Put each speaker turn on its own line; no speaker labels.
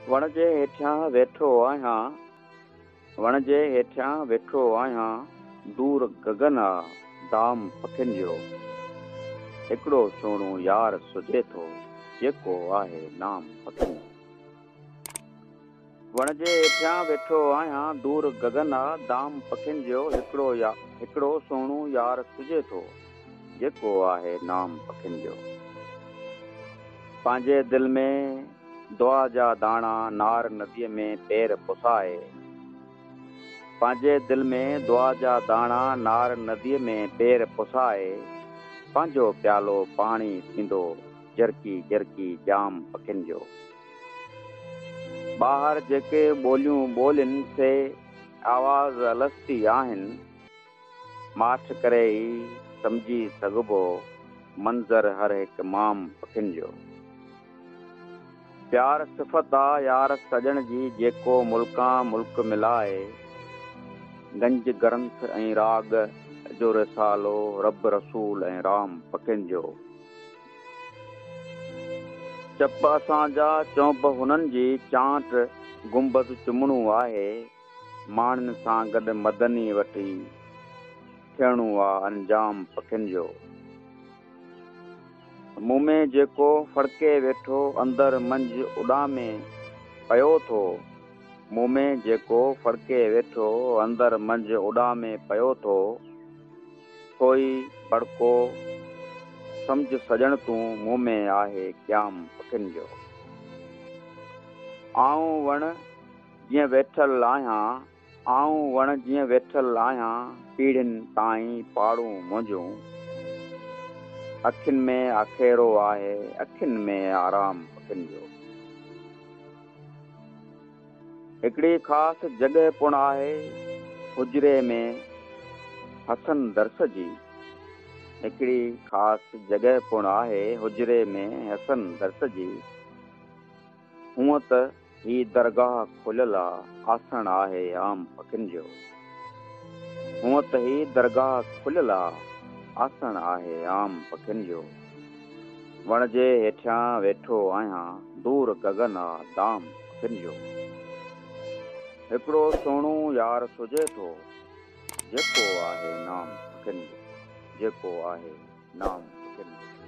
वण जे हेठियां वेठो आहियां, वण जे हेठियां वेठो आहियां, दूर गगन आ दाम पखियुनि जो। हिकिड़ो सोणो यार सुझे थो, जेको आहे नाम पखियुनि जो। वण जे हेठियां वेठो आहियां, दूर गगन आ दाम पखियुनि जो। हिकिड़ो सोणो यार सुझे थो, जेको आहे नाम पखियुनि जो। पंहिंजे दिल में दुआ जा दाणा नार नदीअ में पेर पुसाए, पंहिंजे दिल में दुआ जा दाणा नार नदीअ में पेर पुसाए, पंहिंजो प्यालो पाणी थींदो जरकी जरकी जाम पखियुनि जो। ॿाहिरि जेके ॿोलियूं ॿोलियुनि से आवाज़ अलस्ती आहिनि, माठ करे ई सम्झी सघिबो मंज़र हर हिकु माम पखियुनि जो। प्यार सिफ़त आ यार सजण जी, जेको मुल्कां मुल्क मिलाए, गंज ग्रंथ ऐं राग जो रिसालो रब रसूल ऐं राम पखियुनि जो। चप असांजा चौंप हुननि जी, चांट गुंबद चुमणो आहे, माण्हुनि सां गॾु मदनी वठी थियणो आहे अंजाम पखियुनि जो। मुंहुं में जेको फड़के वेठो अंदर मंझि उॾामे पियो थो, मुंहुं में जेको फड़के वेठो अंदर मंझि उॾामे पियो थो, कोई बड़को सम्झ सजण तूं मुंहुं में आहे क़याम पखियुनि जो। आऊं वण जीअं वेठल आहियां, आऊं वण जीअं वेठल आहियां, पीढ़ियुनि ताईं पाड़ूं मुंहिंजूं, अखियुनि में अखेरो आहे अखियुनि में आराम पखियुनि जो। हिकिड़ी ख़ासि जॻह पुण आहे हुजरे में हसन दर्स जी, हिकिड़ी ख़ासि जॻह पुण आहे हुजरे में हसन दर्स जी। हूअं त ही दरगाह खुलियल आहे, आसण आहे आम पखियुनि जो। हूअं त ही दरगाह खुलियल आहे, आसण आहे आम पखियुनि जो। वण जे हेठियां वेठो आहियां, दूर गगन आ दाम पखियुनि जो। हिकिड़ो सोणो यार सुझे थो, जेको आहे नाम पखियुनि जो, जेको आहे नाम पखियुनि जो।